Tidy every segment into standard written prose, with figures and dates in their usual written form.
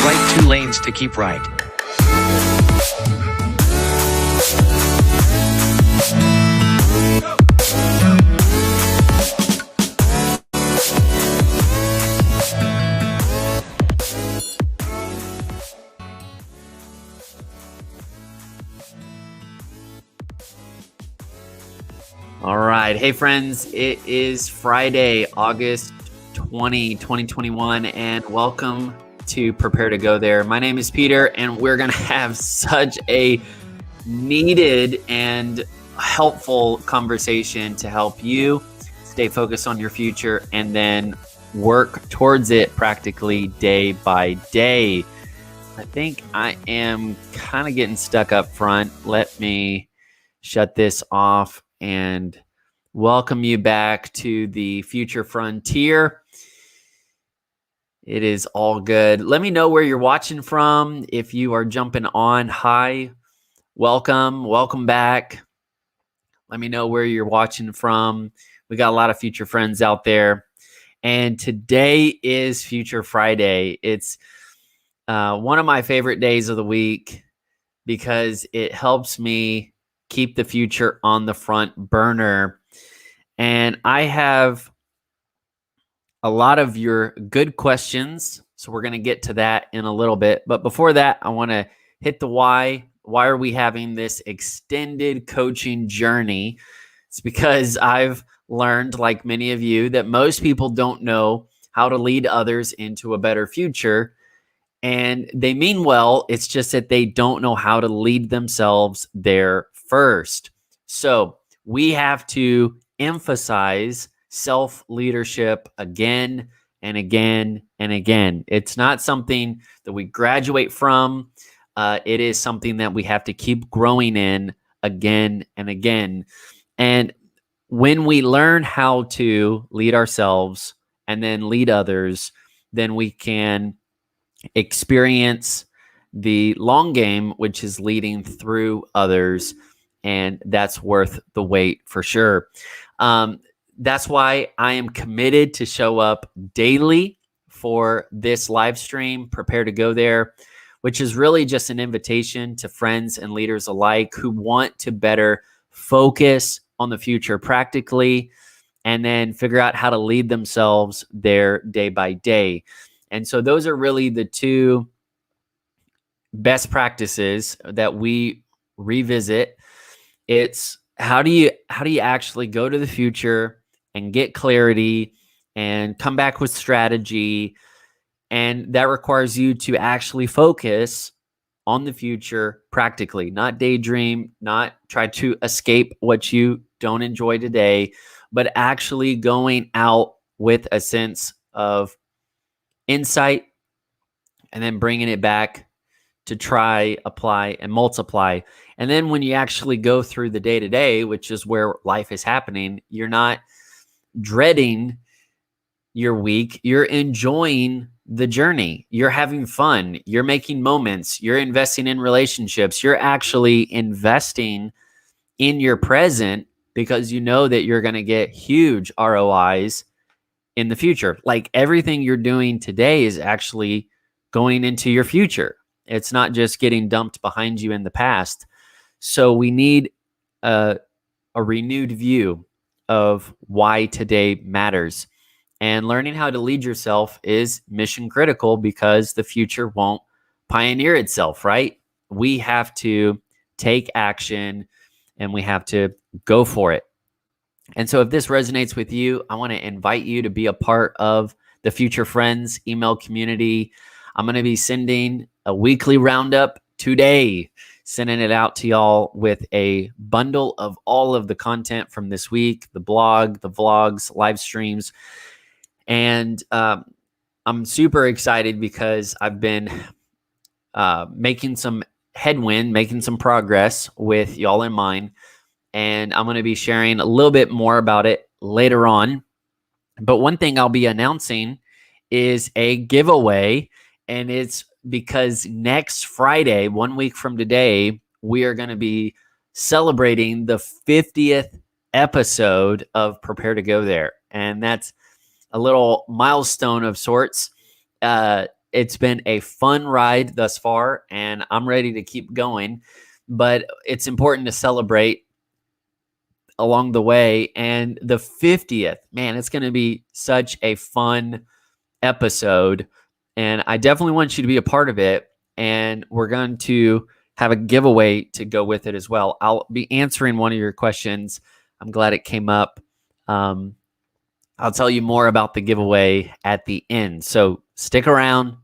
right 2 lanes to keep right. All right. Hey, friends. It is Friday, August 2021, and welcome to Prepare to Go There. My name is Peter, and we're going to have such a needed and helpful conversation to help you stay focused on your future and then work towards it practically day by day. I think I am kind of getting stuck up front. Let me shut this off and welcome you back to the future frontier. It is all good. Let me know where you're watching from. If you are jumping on, hi, welcome back. Let me know where you're watching from. We got a lot of future friends out there. And today is Future Friday. It's one of my favorite days of the week because it helps me keep the future on the front burner. And I have a lot of your good questions, so we're going to get to that in a little bit. But before that, I want to hit the why. Why are we having this extended coaching journey? It's because I've learned, like many of you, that most people don't know how to lead others into a better future. And they mean well, it's just that they don't know how to lead themselves there first. So we have to emphasize self-leadership again and again and again. It's not something that we graduate from. It is something that we have to keep growing in again and again. And when we learn how to lead ourselves and then lead others, then we can experience the long game, which is leading through others, and that's worth the wait for sure. That's why I am committed to show up daily for this live stream, Prepare to Go There, which is really just an invitation to friends and leaders alike who want to better focus on the future practically and then figure out how to lead themselves there day by day. And so those are really the two best practices that we revisit. It's how do you actually go to the future and get clarity and come back with strategy. And that requires you to actually focus on the future practically, not daydream, not try to escape what you don't enjoy today, but actually going out with a sense of insight and then bringing it back to try, apply, and multiply. And then when you actually go through the day-to-day, which is where life is happening, you're not dreading your week. You're enjoying the journey. You're having fun. You're making moments. You're investing in relationships. You're actually investing in your present because you know that you're going to get huge ROIs in the future. Like everything you're doing today is actually going into your future. It's not just getting dumped behind you in the past. So we need a renewed view of why today matters. And learning how to lead yourself is mission critical because the future won't pioneer itself, right? We have to take action and we have to go for it. And so if this resonates with you, I want to invite you to be a part of the Future Friends email community. I'm going to be sending a weekly roundup today, sending it out to y'all with a bundle of all of the content from this week, the blog, the vlogs, live streams. And I'm super excited because I've been making some headwind, making some progress with y'all in mind. And I'm going to be sharing a little bit more about it later on. But one thing I'll be announcing is a giveaway. And it's because next Friday, 1 week from today, we are going to be celebrating the 50th episode of Prepare to Go There. And that's a little milestone of sorts. It's been a fun ride thus far, and I'm ready to keep going. But it's important to celebrate along the way. And the 50th, man, it's going to be such a fun episode. And I definitely want you to be a part of it. And we're going to have a giveaway to go with it as well. I'll be answering one of your questions. I'm glad it came up. I'll tell you more about the giveaway at the end. So stick around.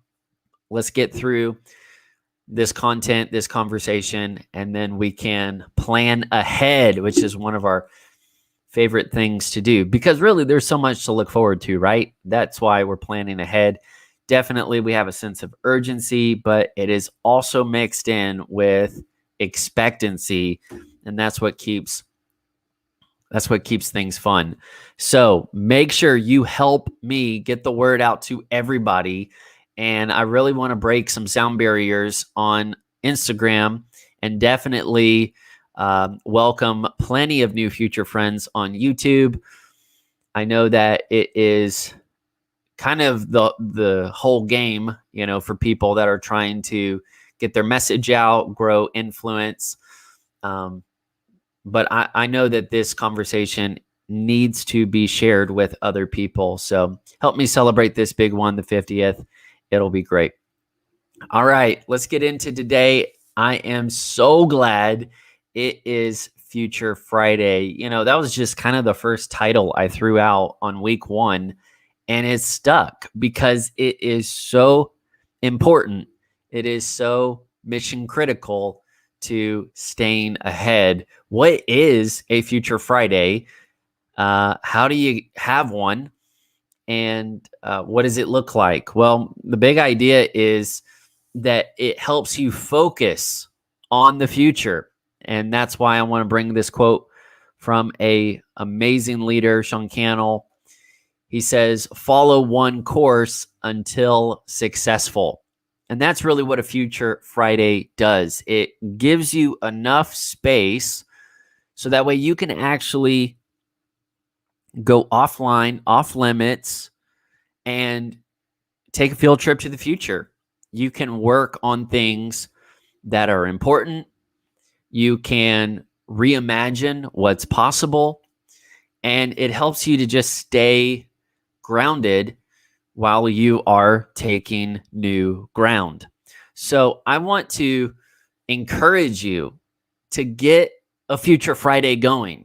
Let's get through this content, this conversation, and then we can plan ahead, which is one of our favorite things to do, because really there's so much to look forward to, right? That's why we're planning ahead. Definitely we have a sense of urgency, but it is also mixed in with expectancy, and that's what keeps things fun. So make sure you help me get the word out to everybody. And I really want to break some sound barriers on Instagram, and definitely welcome plenty of new future friends on YouTube. I know that it is kind of the whole game, for people that are trying to get their message out, grow influence. But I know that this conversation needs to be shared with other people. So help me celebrate this big one, the 50th. It'll be great. All right, let's get into today. I am so glad it is Future Friday. That was just kind of the first title I threw out on week 1, and it stuck because it is so important. It is so mission critical to staying ahead. What is a Future Friday? How do you have one? And what does it look like? Well, the big idea is that it helps you focus on the future. And that's why I want to bring this quote from a amazing leader, Sean Cannell. He says, follow one course until successful. And that's really what a Future Friday does. It gives you enough space so that way you can actually go offline, off limits, and take a field trip to the future. You can work on things that are important. You can reimagine what's possible, and it helps you to just stay grounded while you are taking new ground. So I want to encourage you to get a Future Friday going.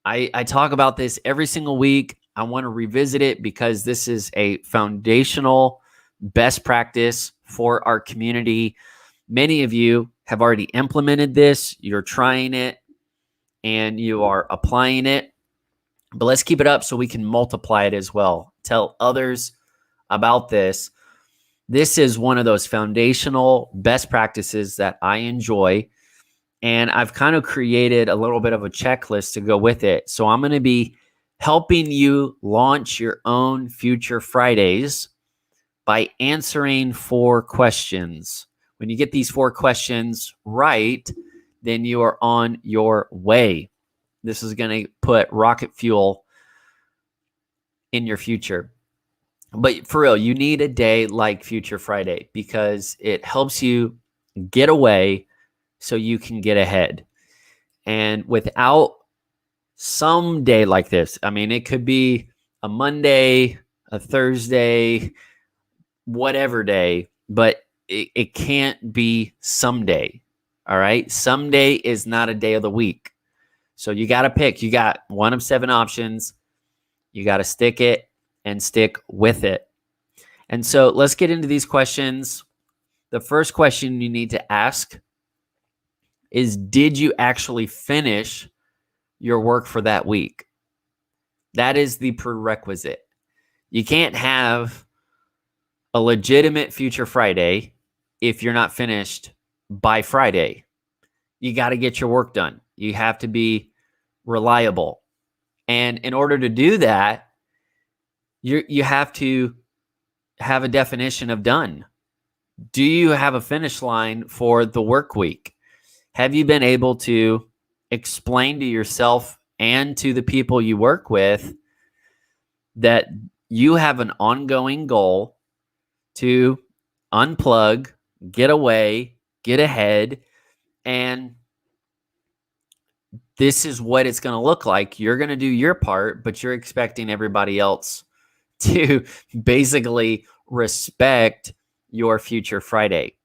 I talk about this every single week. I want to revisit it because this is a foundational best practice for our community. Many of you have already implemented this. You're trying it and you are applying it. But let's keep it up so we can multiply it as well. Tell others about this. This is one of those foundational best practices that I enjoy. And I've kind of created a little bit of a checklist to go with it. So I'm going to be helping you launch your own Future Fridays by answering 4 questions. When you get these 4 questions right, then you are on your way. This is going to put rocket fuel in your future. But for real, you need a day like Future Friday because it helps you get away so you can get ahead. And without some day like this, I mean, it could be a Monday, a Thursday, whatever day, but it can't be someday. All right. Someday is not a day of the week. So you got to pick. You got one of 7 options. You got to stick it and stick with it. And so let's get into these questions. The first question you need to ask is, did you actually finish your work for that week? That is the prerequisite. You can't have a legitimate Future Friday if you're not finished by Friday. You got to get your work done. You have to be reliable. And in order to do that, you have to have a definition of done. Do you have a finish line for the work week? Have you been able to explain to yourself and to the people you work with that you have an ongoing goal to unplug, get away, get ahead, and this is what it's going to look like. You're going to do your part, but you're expecting everybody else to basically respect your future Friday.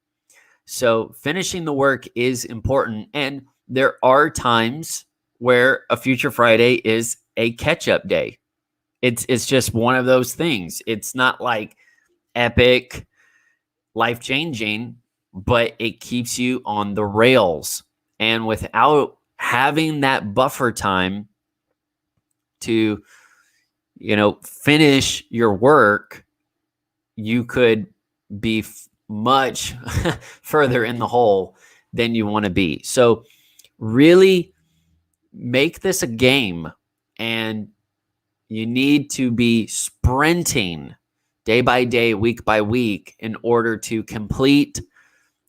So finishing the work is important. And there are times where a future Friday is a catch-up day. It's just one of those things. It's not like epic, life-changing, but it keeps you on the rails. And without having that buffer time to, finish your work, you could be much further in the hole than you want to be. So really make this a game, and you need to be sprinting day by day, week by week, in order to complete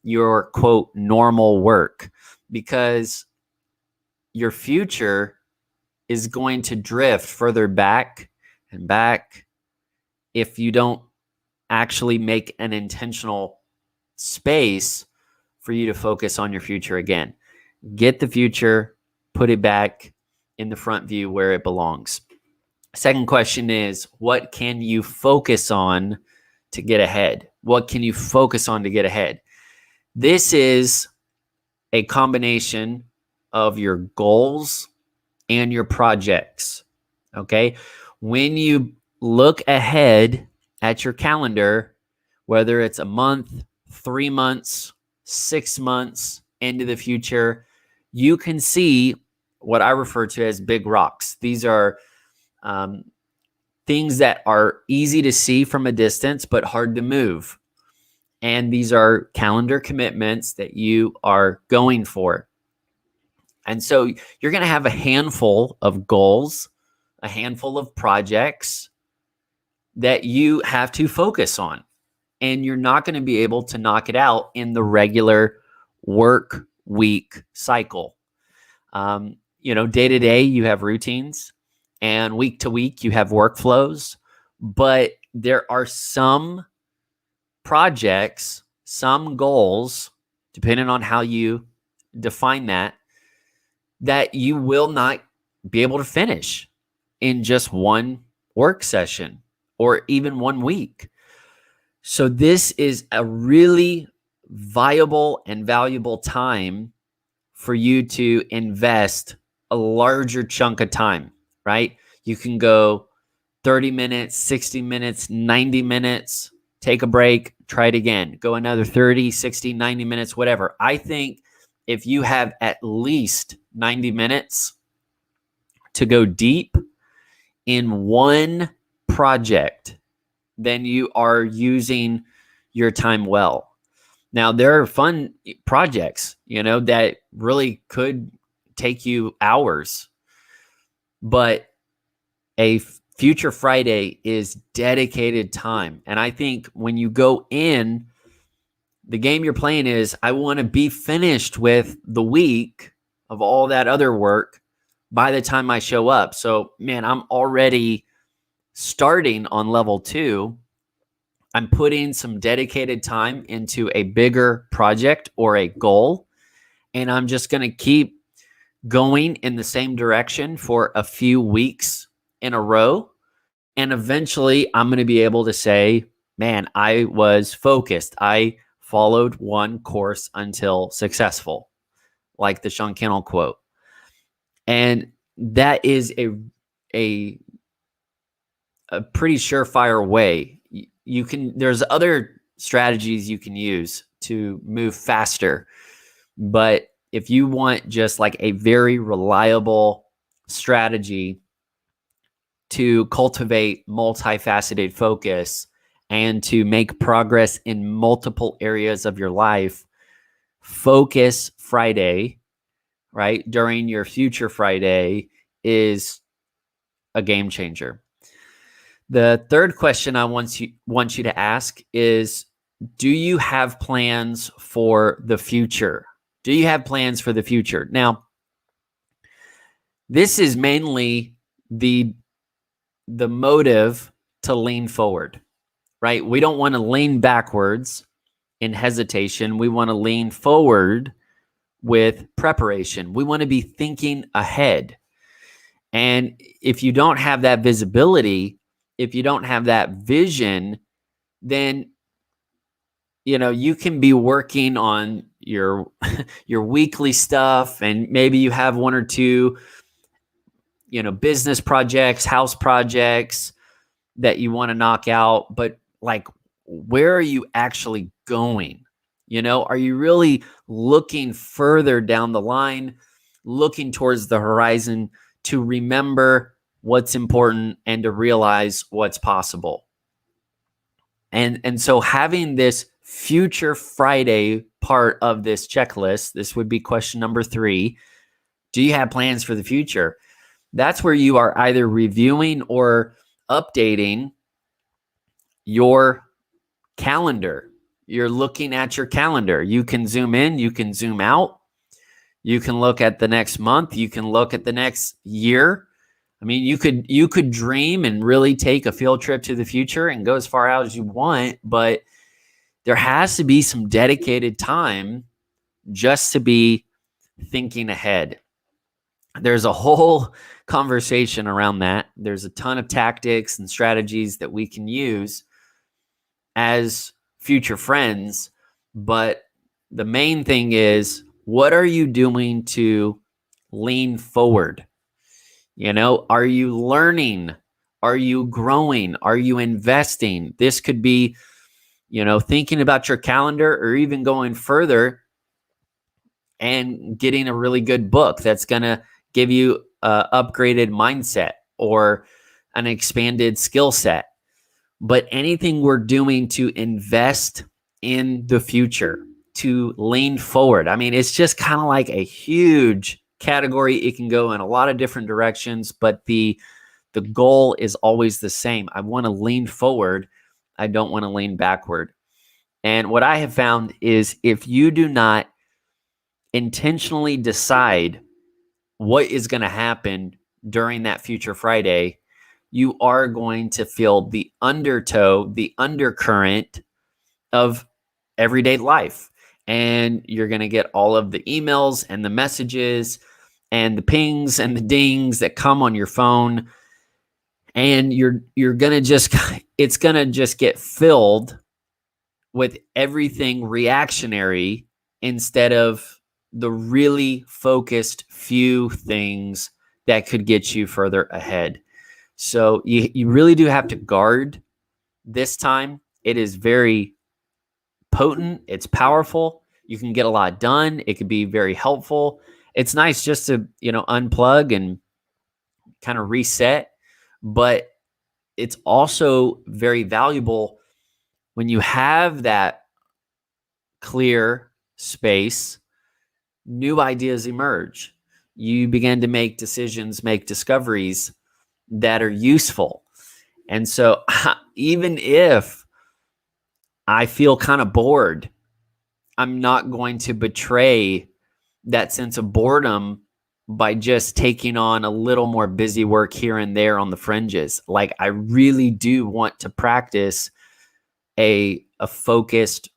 your quote normal work, because your future is going to drift further back and back if you don't actually make an intentional space for you to focus on your future again. Get the future, put it back in the front view where it belongs. Second question is, what can you focus on to get ahead? What can you focus on to get ahead? This is a combination of your goals and your projects. Okay. When you look ahead at your calendar, whether it's a month, 3 months, 6 months into the future, you can see what I refer to as big rocks. These are things that are easy to see from a distance, but hard to move. And these are calendar commitments that you are going for. And so you're going to have a handful of goals, a handful of projects that you have to focus on. And you're not going to be able to knock it out in the regular work week cycle. Day to day, you have routines, and week to week, you have workflows. But there are some projects, some goals, depending on how you define that you will not be able to finish in just one work session or even 1 week. So this is a really viable and valuable time for you to invest a larger chunk of time, right? You can go 30 minutes, 60 minutes, 90 minutes, take a break, try it again, go another 30, 60, 90 minutes, whatever. I think if you have at least 90 minutes to go deep in one project, then you are using your time well. Now, there are fun projects, that really could take you hours, but a future Friday is dedicated time. And I think when you go in, the game you're playing is, I want to be finished with the week of all that other work by the time I show up. So, man, I'm already starting on level 2. I'm putting some dedicated time into a bigger project or a goal, and I'm just going to keep going in the same direction for a few weeks in a row. And eventually I'm going to be able to say, man, I was focused. I followed one course until successful, like the Sean Kennel quote. And that is a pretty surefire way. There's other strategies you can use to move faster, but if you want just like a very reliable strategy to cultivate multifaceted focus and to make progress in multiple areas of your life, Focus Friday, right, during your future Friday is a game changer. The third question I want you to ask is, do you have plans for the future? Do you have plans for the future? Now, this is mainly the motive to lean forward, right? We don't want to lean backwards. in hesitation. We want to lean forward with preparation. We want to be thinking ahead. And if you don't have that visibility, if you don't have that vision, then you can be working on your your weekly stuff, and maybe you have one or two business projects, house projects that you want to knock out, but like, where are you actually going? Are you really looking further down the line, looking towards the horizon to remember what's important and to realize what's possible? And so having this Future Friday part of this checklist, this would be question number 3. Do you have plans for the future? That's where you are either reviewing or updating your calendar. You're looking at your calendar. You can zoom in, you can zoom out. You can look at the next month, you can look at the next year. I mean, you could dream and really take a field trip to the future and go as far out as you want, but there has to be some dedicated time just to be thinking ahead. There's a whole conversation around that. There's a ton of tactics and strategies that we can use as future friends, but the main thing is, what are you doing to lean forward? Are you learning? Are you growing? Are you investing? This could be, thinking about your calendar, or even going further and getting a really good book that's going to give you an upgraded mindset or an expanded skill set. But anything we're doing to invest in the future, to lean forward. I mean, it's just kind of like a huge category. It can go in a lot of different directions, but the goal is always the same. I want to lean forward. I don't want to lean backward. And what I have found is, if you do not intentionally decide what is going to happen during that Future Friday, you are going to feel the undertow, the undercurrent of everyday life. And you're going to get all of the emails and the messages and the pings and the dings that come on your phone. And you're going to it's going to just get filled with everything reactionary instead of the really focused few things that could get you further ahead. So you really do have to guard this time. It is very potent. It's powerful. You can get a lot done. It could be very helpful. It's nice just to, unplug and kind of reset, but it's also very valuable when you have that clear space. New ideas emerge. You begin to make decisions, make discoveries that are useful. And so even if I feel kind of bored, I'm not going to betray that sense of boredom by just taking on a little more busy work here and there on the fringes. Like, I really do want to practice a focused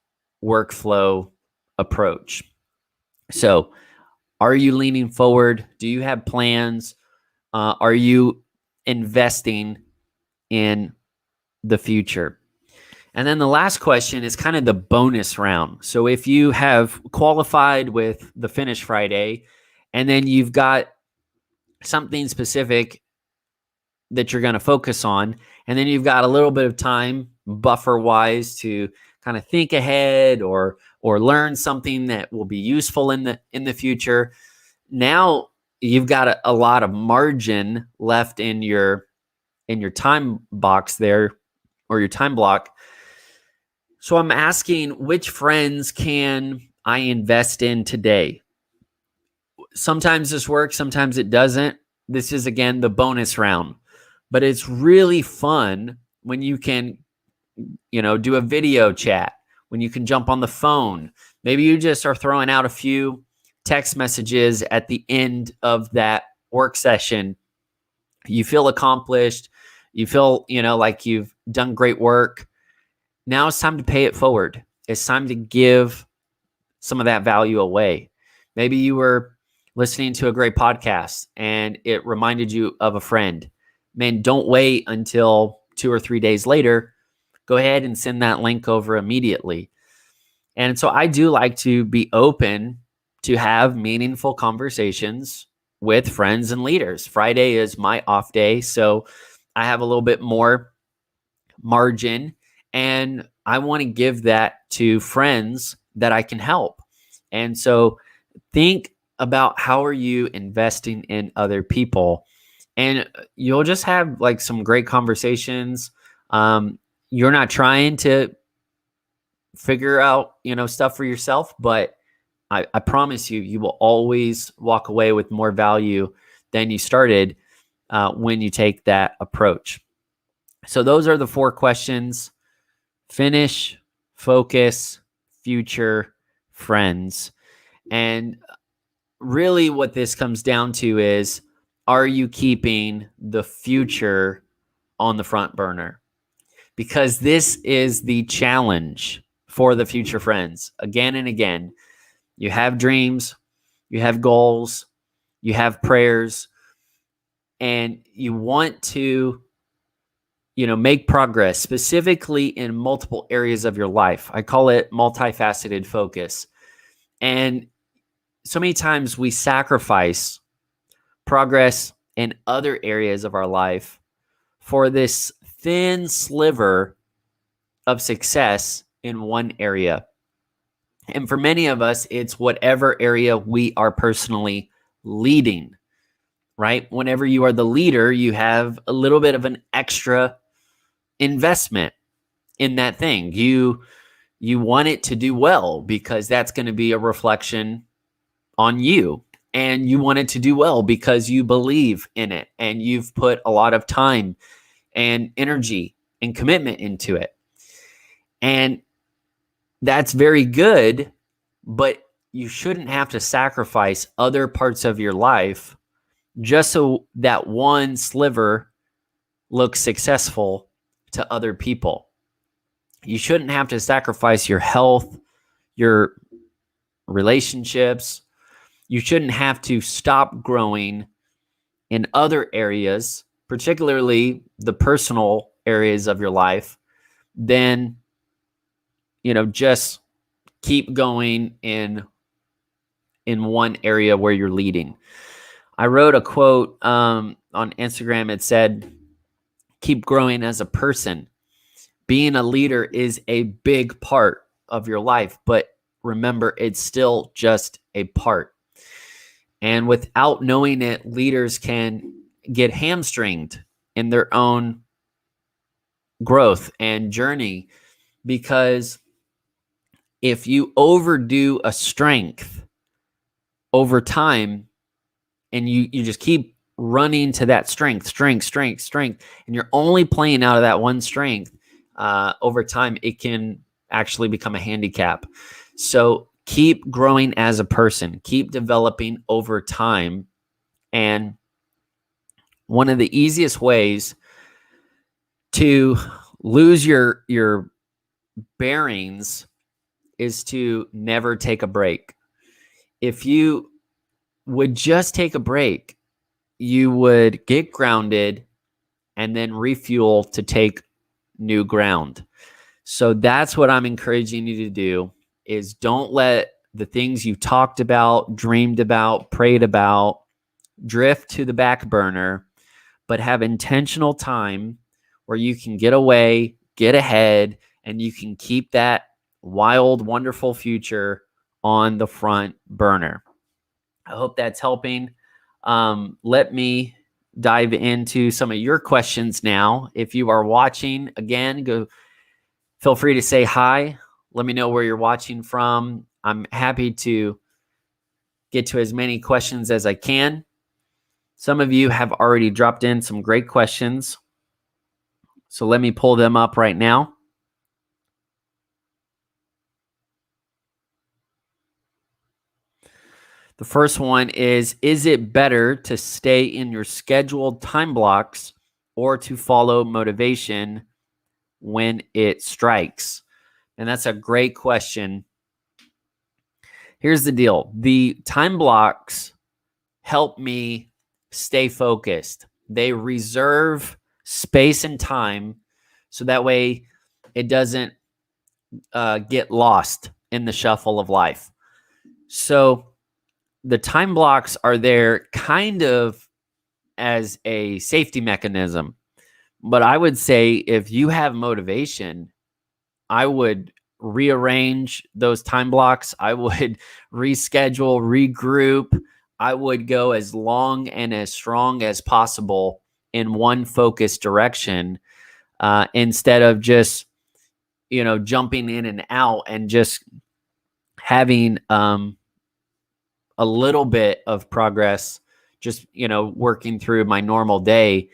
workflow approach. So, are you leaning forward? Do you have plans? Are you investing in the future? And then the last question is kind of the bonus round. So if you have qualified with the Finish Friday, and then you've got something specific that you're going to focus on, and then you've got a little bit of time buffer-wise to kind of think ahead or learn something that will be useful in the future. Now you've got a lot of margin left in your time box there, or your time block. So I'm asking, which friends can I invest in today? Sometimes this works, sometimes it doesn't. This is, again, the bonus round. But it's really fun when you can, do a video chat, when you can jump on the phone. Maybe you just are throwing out a few text messages at the end of that work session. You feel accomplished. You feel, like you've done great work. Now it's time to pay it forward. it's time to give some of that value away. Maybe you were listening to a great podcast and it reminded you of a friend. Man, don't wait until 2 or 3 days later. Go ahead and send that link over immediately. And so I do like to be open to have meaningful conversations with friends and leaders. Friday is my off day, so I have a little bit more margin, and I want to give that to friends that I can help. And so think about how are you investing in other people, and you'll just have like some great conversations. You're not trying to figure out, stuff for yourself, but I promise you, you will always walk away with more value than you started when you take that approach. So those are the 4 questions: finish, focus, future, friends. And really what this comes down to is, are you keeping the future on the front burner? Because this is the challenge for the future friends. Again and again, you have dreams, you have goals, you have prayers, and you want to, make progress specifically in multiple areas of your life. I call it multifaceted focus. And so many times we sacrifice progress in other areas of our life for this thin sliver of success in one area. And for many of us, it's whatever area we are personally leading, right? Whenever you are the leader, you have a little bit of an extra investment in that thing. You want it to do well because that's going to be a reflection on you. And you want it to do well because you believe in it and you've put a lot of time and energy and commitment into it. And that's very good, but you shouldn't have to sacrifice other parts of your life just so that one sliver looks successful to other people. You shouldn't have to sacrifice your health, your relationships. You shouldn't have to stop growing in other areas, particularly the personal areas of your life, then just keep going in one area where you're leading. I wrote a quote on Instagram. It said, "Keep growing as a person. Being a leader is a big part of your life, but remember, it's still just a part." And without knowing it, leaders can get hamstringed in their own growth and journey, because if you overdo a strength over time and you just keep running to that strength, and you're only playing out of that one strength, over time, it can actually become a handicap. So keep growing as a person, keep developing over time. And one of the easiest ways to lose your bearings is to never take a break. If you would just take a break, you would get grounded and then refuel to take new ground. So that's what I'm encouraging you to do, is don't let the things you talked about, dreamed about, prayed about drift to the back burner, but have intentional time where you can get away, get ahead, and you can keep that wild, wonderful future on the front burner. I hope that's helping. Let me dive into some of your questions now. If you are watching, again, feel free to say hi. Let me know where you're watching from. I'm happy to get to as many questions as I can. Some of you have already dropped in some great questions, so let me pull them up right now. The first one is it better to stay in your scheduled time blocks or to follow motivation when it strikes? And that's a great question. Here's the deal. The time blocks help me stay focused. They reserve space and time so that way it doesn't get lost in the shuffle of life. So the time blocks are there kind of as a safety mechanism. But I would say if you have motivation, I would rearrange those time blocks. I would reschedule, regroup. I would go as long and as strong as possible in one focused direction instead of just, jumping in and out and just having a little bit of progress, just, working through my normal day.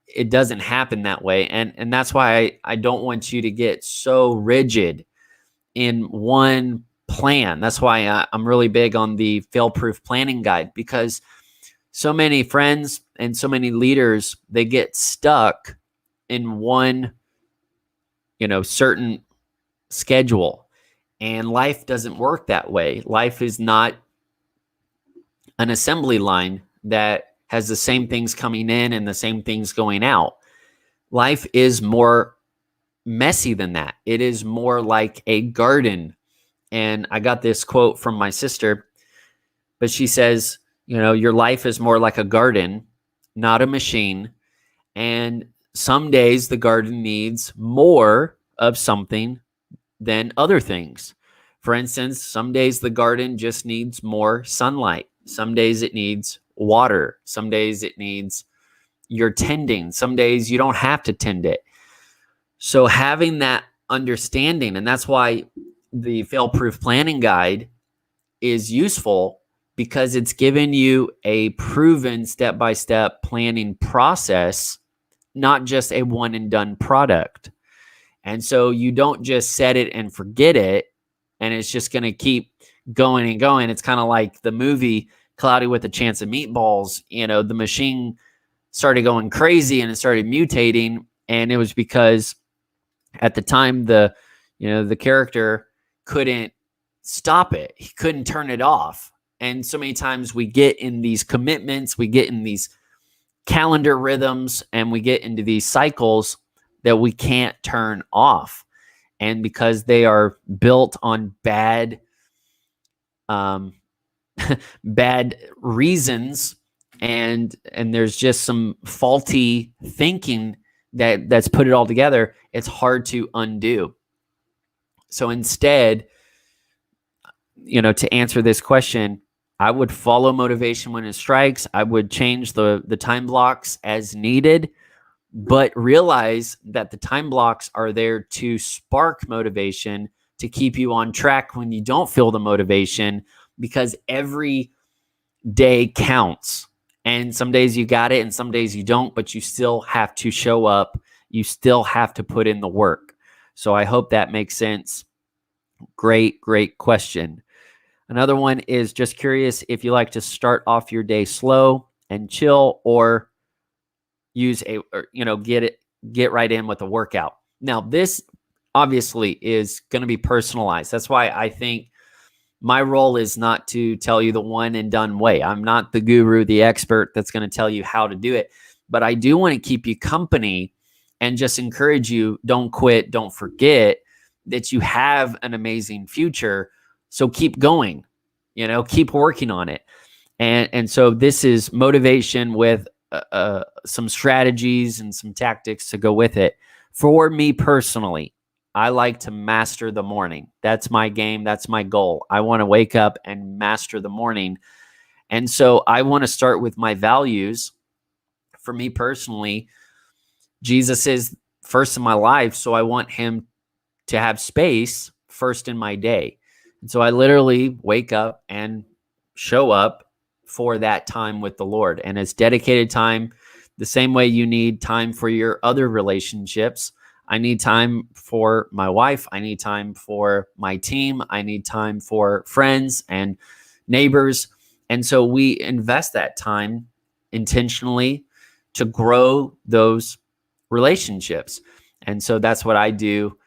It doesn't happen that way. And that's why I don't want you to get so rigid in one plan. That's why I'm really big on the fail-proof planning guide, because so many friends and so many leaders, they get stuck in one, certain schedule. And life doesn't work that way. Life is not an assembly line that has the same things coming in and the same things going out. Life is more messy than that. It is more like a garden. And I got this quote from my sister, but she says, your life is more like a garden, not a machine. And some days the garden needs more of something than other things. For instance, some days the garden just needs more sunlight. Some days it needs water. Some days it needs your tending. Some days you don't have to tend it. So having that understanding, and that's why the fail-proof planning guide is useful, because it's given you a proven step-by-step planning process, not just a one and done product. And so you don't just set it and forget it, and it's just going to keep going and going. It's kind of like the movie Cloudy with a Chance of Meatballs. The machine started going crazy and it started mutating, and it was because at the time the character couldn't stop it. He couldn't turn it off. And so many times we get in these commitments, we get in these calendar rhythms, and we get into these cycles that we can't turn off. And because they are built on bad bad reasons, and there's just some faulty thinking that's put it all together, it's hard to undo. So instead, to answer this question, I would follow motivation when it strikes. I would change the time blocks as needed, but realize that the time blocks are there to spark motivation, to keep you on track when you don't feel the motivation, because every day counts. And some days you got it and some days you don't, but you still have to show up. You still have to put in the work. So I hope that makes sense. Great question. Another one is just curious if you like to start off your day slow and chill, or get right in with a workout. Now, this obviously is going to be personalized. That's why I think my role is not to tell you the one and done way. I'm not the guru, the expert that's going to tell you how to do it, but I do want to keep you company and just encourage you. Don't quit. Don't forget that you have an amazing future. So keep going, keep working on it. And so this is motivation with some strategies and some tactics to go with it. For me personally, I like to master the morning. That's my game. That's my goal. I want to wake up and master the morning. And so I want to start with my values. For me personally, Jesus is first in my life, so I want him to have space first in my day. And so I literally wake up and show up for that time with the Lord. And it's dedicated time, the same way you need time for your other relationships. I need time for my wife. I need time for my team. I need time for friends and neighbors. And so we invest that time intentionally to grow those relationships. And so that's what I do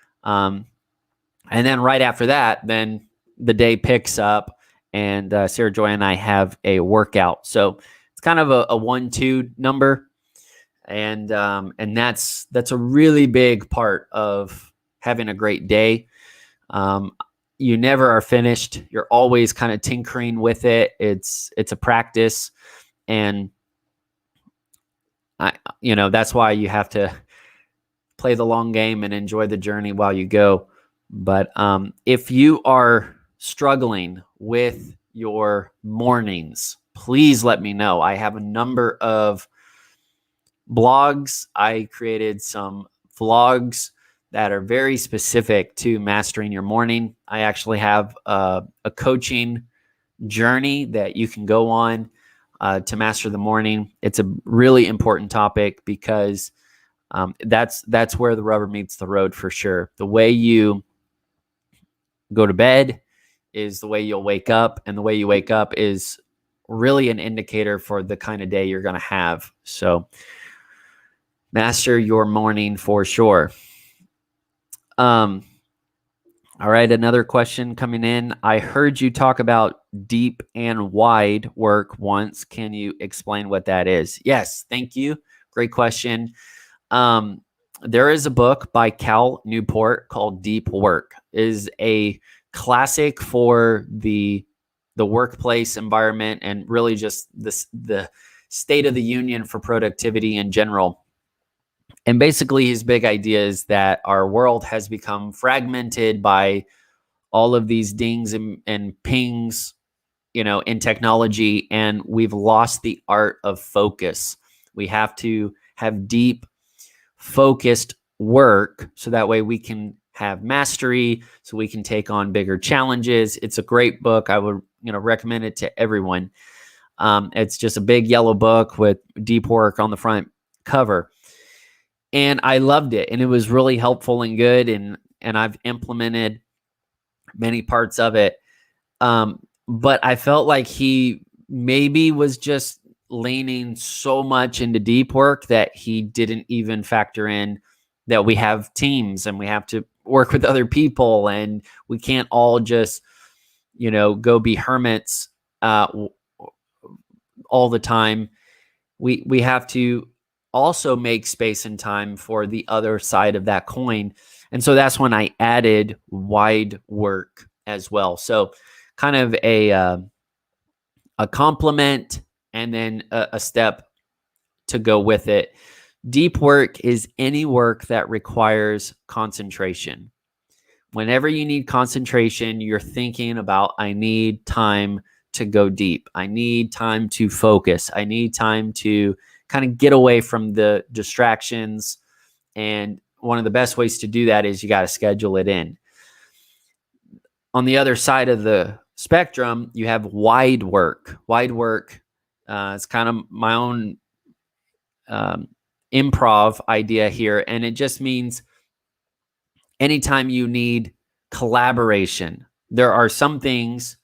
And then right after that, then the day picks up, and Sarah Joy and I have a workout. So it's kind of a 1-2 number, and that's a really big part of having a great day. You never are finished. You're always kind of tinkering with it. It's a practice, and that's why you have to play the long game and enjoy the journey while you go. But if you are struggling with your mornings, please let me know. I have a number of blogs. I created some vlogs that are very specific to mastering your morning. I actually have a coaching journey that you can go on to master the morning. It's a really important topic because that's where the rubber meets the road for sure. The way you go to bed is the way you'll wake up, and the way you wake up is really an indicator for the kind of day you're going to have. So master your morning for sure. All right, another question coming in. I heard you talk about deep and wide work once. Can you explain what that is? Yes, thank you. Great question. There is a book by Cal Newport called Deep Work. It is a classic for the workplace environment and really just the state of the union for productivity in general. And basically his big idea is that our world has become fragmented by all of these dings and pings, in technology, and we've lost the art of focus. We have to have deep, focused work so that way we can have mastery, so we can take on bigger challenges. It's a great book. I would recommend it to everyone. It's just a big yellow book with deep work on the front cover, and I loved it, and it was really helpful and good, and I've implemented many parts of it. But I felt like he maybe was just leaning so much into deep work that he didn't even factor in that we have teams and we have to work with other people, and we can't all just, go be hermits all the time. We have to also make space and time for the other side of that coin. And so that's when I added wide work as well. So kind of a complement and then a step to go with it. Deep work is any work that requires concentration. Whenever you need concentration, you're thinking about, I need time to go deep. I need time to focus. I need time to kind of get away from the distractions. And one of the best ways to do that is you got to schedule it in. On the other side of the spectrum, you have wide work. Wide work, it's kind of my own improv idea here. And it just means anytime you need collaboration, there are some things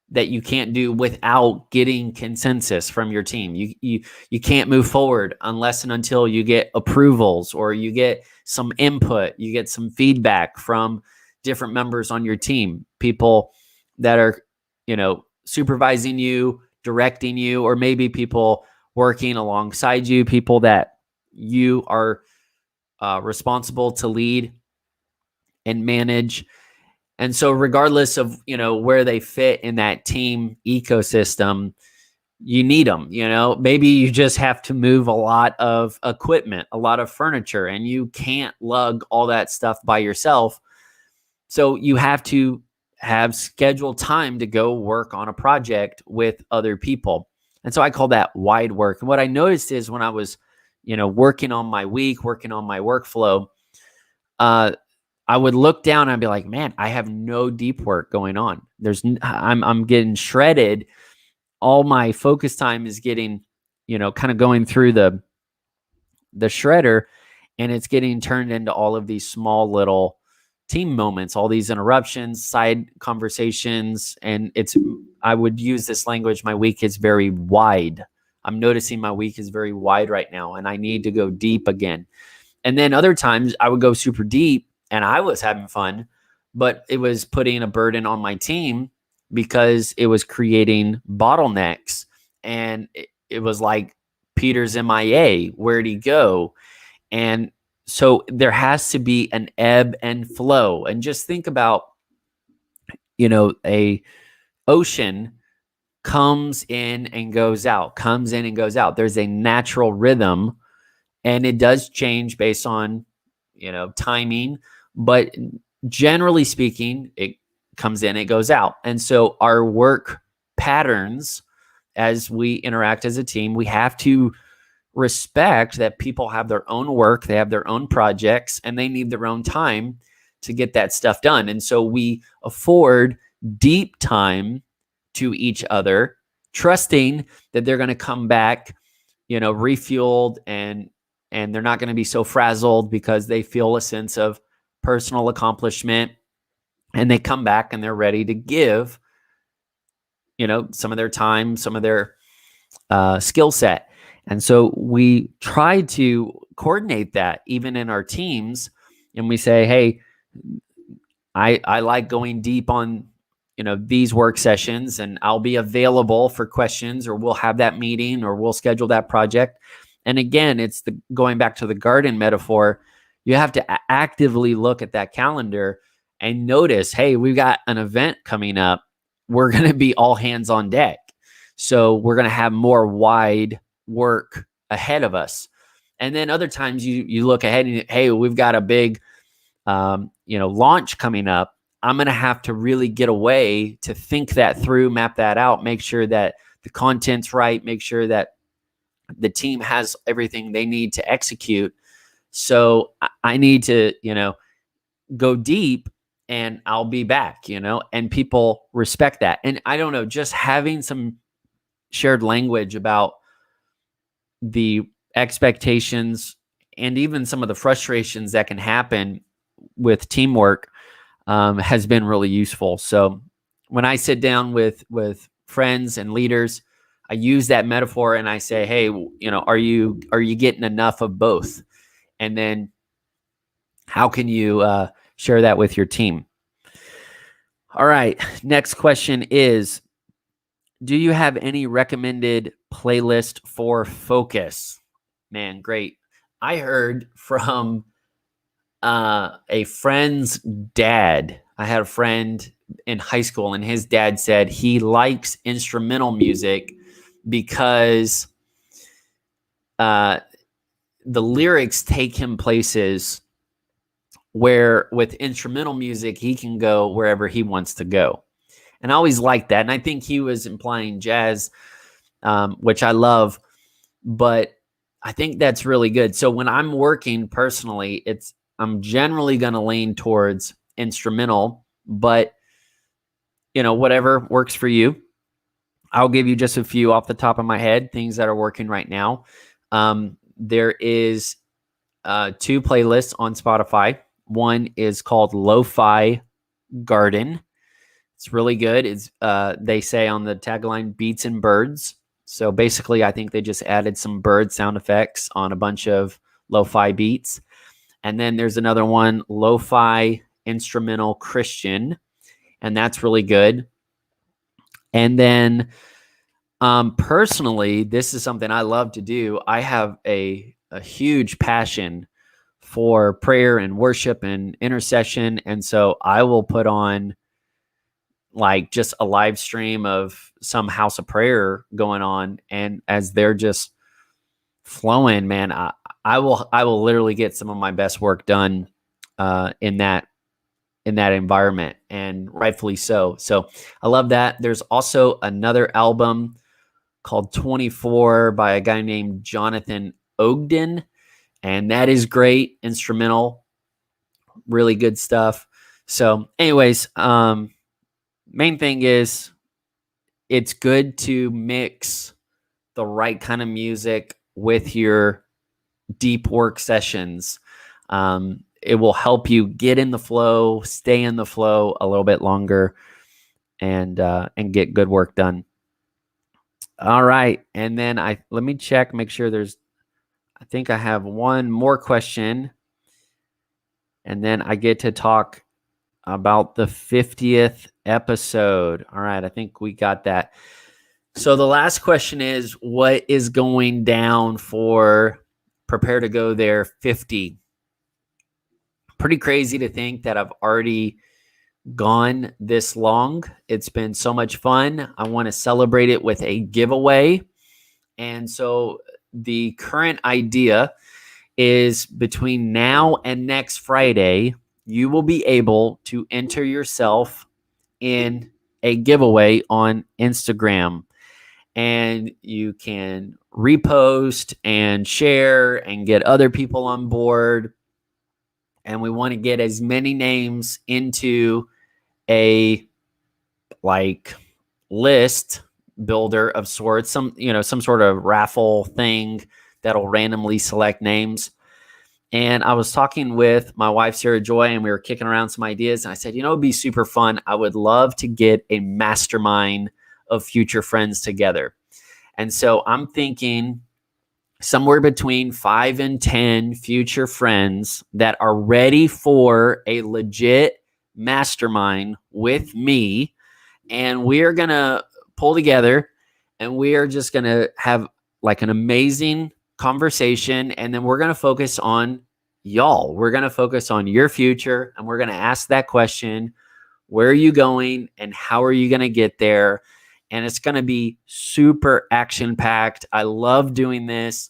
that you can't do without getting consensus from your team. You can't move forward unless and until you get approvals or you get some input, you get some feedback from different members on your team, people that are, supervising you, directing you, or maybe people working alongside you, people that you are responsible to lead and manage. And so regardless of, where they fit in that team ecosystem, you need them, maybe you just have to move a lot of equipment, a lot of furniture, and you can't lug all that stuff by yourself. So you have to have scheduled time to go work on a project with other people. And so I call that wide work. And what I noticed is when I was, working on my week, working on my workflow, I would look down and I'd be like, man, I have no deep work going on. I'm getting shredded. All my focus time is getting, kind of going through the shredder, and it's getting turned into all of these small little team moments, all these interruptions, side conversations. And I would use this language. My week is very wide. I'm noticing my week is very wide right now, and I need to go deep again. And then other times I would go super deep and I was having fun, but it was putting a burden on my team because it was creating bottlenecks. And it was like, Peter's MIA, where'd he go? And so there has to be an ebb and flow. And just think about, a ocean comes in and goes out, comes in and goes out. There's a natural rhythm, and it does change based on, timing. But generally speaking, it comes in, it goes out. And so our work patterns, as we interact as a team, we have to respect that people have their own work, they have their own projects, and they need their own time to get that stuff done. And so we afford deep time to each other, trusting that they're going to come back, refueled, and they're not going to be so frazzled because they feel a sense of personal accomplishment, and they come back and they're ready to give, some of their time, some of their skill set. And so we try to coordinate that even in our teams. And we say, hey, I like going deep on, these work sessions, and I'll be available for questions, or we'll have that meeting, or we'll schedule that project. And again, it's going back to the garden metaphor. You have to actively look at that calendar and notice, hey, we've got an event coming up. We're going to be all hands on deck. So we're going to have more wide work ahead of us. And then other times you look ahead and, hey, we've got a big, launch coming up. I'm going to have to really get away to think that through, map that out, make sure that the content's right, make sure that the team has everything they need to execute. So I need to, go deep, and I'll be back, and people respect that. And I don't know, just having some shared language about the expectations and even some of the frustrations that can happen with teamwork has been really useful. So when I sit down with friends and leaders, I use that metaphor and I say, hey, are you getting enough of both? And then how can you share that with your team? All right. Next question is, do you have any recommended playlist for focus? Man, great. I heard from a friend's dad. I had a friend in high school, and his dad said he likes instrumental music because the lyrics take him places where with instrumental music, he can go wherever he wants to go. And I always liked that. And I think he was implying jazz, which I love, but I think that's really good. So when I'm working personally, I'm generally going to lean towards instrumental, but whatever works for you. I'll give you just a few off the top of my head, things that are working right now. There is 2 playlists on Spotify. One is called Lo-Fi Garden. It's really good. It's they say on the tagline, beats and birds. So basically, I think they just added some bird sound effects on a bunch of lo-fi beats. And then there's another one, Lo-Fi Instrumental Christian, and that's really good. And then personally, this is something I love to do. I have a huge passion for prayer and worship and intercession. And so I will put on like just a live stream of some house of prayer going on. And as they're just flowing, man, I will literally get some of my best work done in that environment, and rightfully so. So I love that. There's also another album called 24 by a guy named Jonathan Ogden, and that is great, instrumental, really good stuff. So anyways, main thing is it's good to mix the right kind of music with your deep work sessions. It will help you get in the flow, stay in the flow a little bit longer, and get good work done. All right. And then let me check, make sure I think I have one more question, and then I get to talk about the 50th episode. All right, I think we got that. So the last question is, what is going down for Prepare to Go There 50? Pretty crazy to think that I've already gone this long. It's been so much fun. I want to celebrate it with a giveaway. And so the current idea is between now and next Friday, you will be able to enter yourself in a giveaway on Instagram. And you can repost and share and get other people on board. And we want to get as many names into a list builder of sorts, some sort of raffle thing that'll randomly select names. And I was talking with my wife, Sarah Joy, and we were kicking around some ideas. And I said, it'd be super fun. I would love to get a mastermind of future friends together. And so I'm thinking somewhere between 5 and 10 future friends that are ready for a legit mastermind with me. And we are going to pull together and we are just going to have an amazing conversation. And then we're going to focus on y'all. We're going to focus on your future. And we're going to ask that question, where are you going and how are you going to get there? And it's going to be super action-packed. I love doing this.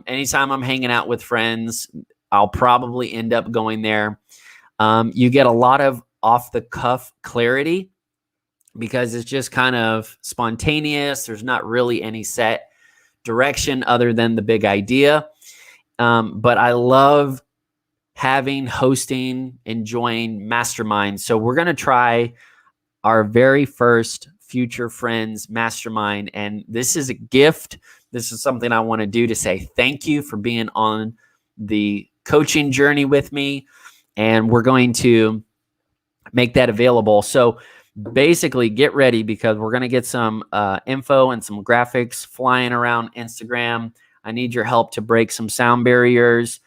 Anytime I'm hanging out with friends, I'll probably end up going there. You get a lot of off-the-cuff clarity because it's just kind of spontaneous. There's not really any set direction other than the big idea. But I love hosting, enjoying masterminds. So we're going to try our very first Future Friends Mastermind. And this is a gift. This is something I want to do to say thank you for being on the coaching journey with me. And we're going to make that available. So basically get ready because we're going to get some info and some graphics flying around Instagram. I need your help to break some sound barriers.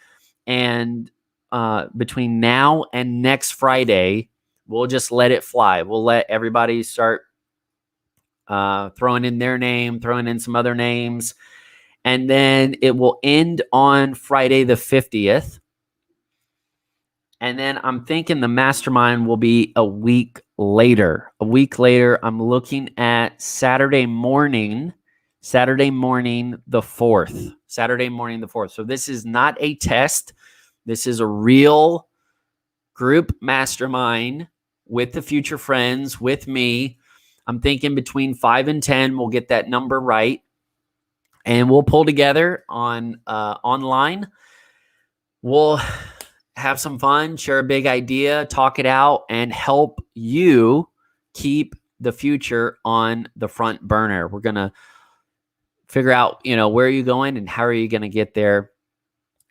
And between now and next Friday, we'll just let it fly. We'll let everybody start throwing in their name, throwing in some other names. And then it will end on Friday the 50th. And then I'm thinking the mastermind will be a week later. A week later, I'm looking at Saturday morning the 4th. Saturday morning the 4th. So this is not a test. This is a real group mastermind with the future friends, with me. I'm thinking between 5 and 10, we'll get that number right. And we'll pull together on online. We'll have some fun, share a big idea, talk it out, and help you keep the future on the front burner. We're going to figure out, where are you going and how are you going to get there.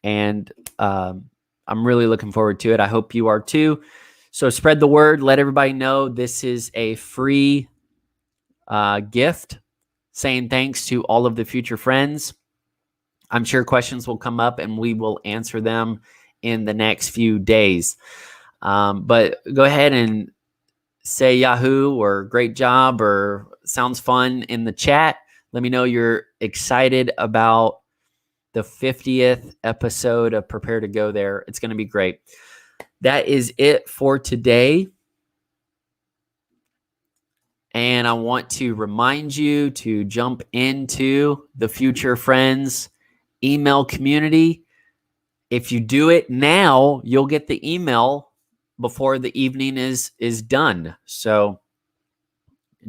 And I'm really looking forward to it. I hope you are too. So spread the word. Let everybody know this is a free gift, saying thanks to all of the future friends. I'm sure questions will come up and we will answer them in the next few days. But go ahead and say Yahoo or great job or sounds fun in the chat. Let me know you're excited about the 50th episode of Prepare to Go There. It's going to be great. That is it for today. And I want to remind you to jump into the Future Friends email community. If you do it now, you'll get the email before the evening is done. So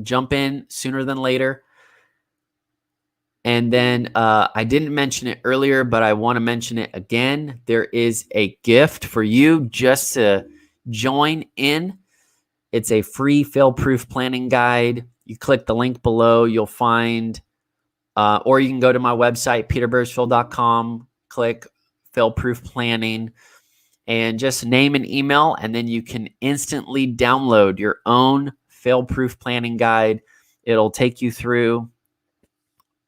jump in sooner than later. And then I didn't mention it earlier, but I want to mention it again. There is a gift for you just to join in. It's a free fail-proof planning guide. You click the link below, you'll find, or you can go to my website, peterbersfield.com, click fail-proof planning, and just name an email, and then you can instantly download your own fail-proof planning guide. It'll take you through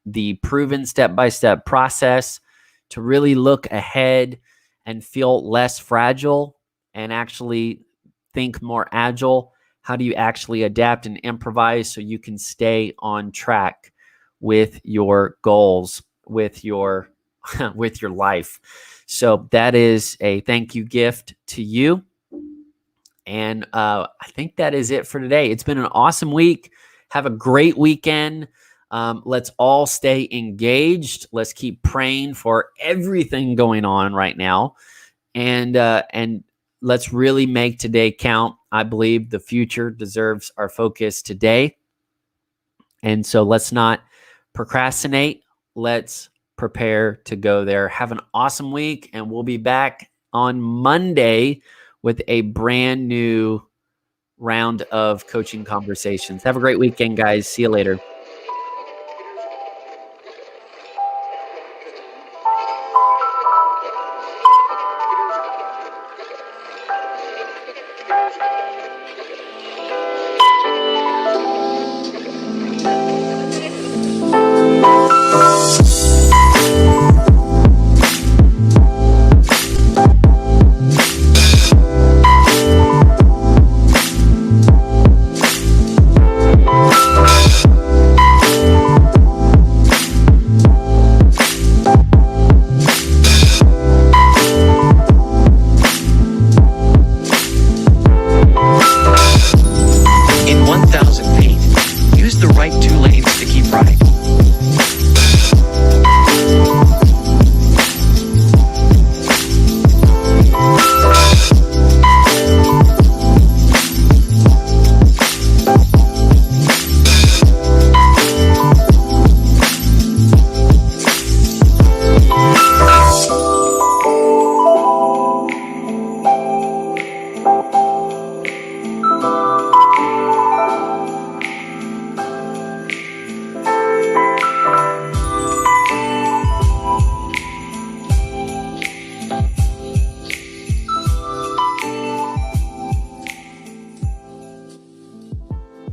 the proven step-by-step process to really look ahead and feel less fragile and actually think more agile? How do you actually adapt and improvise so you can stay on track with your goals, with your with your life? So that is a thank you gift to you. And I think that is it for today. It's been an awesome week. Have a great weekend. Let's all stay engaged. Let's keep praying for everything going on right now, and let's really make today count. I believe the future deserves our focus today, and so let's not procrastinate. Let's prepare to go there. Have an awesome week, and we'll be back on Monday with a brand new round of coaching conversations. Have a great weekend, guys. See you later.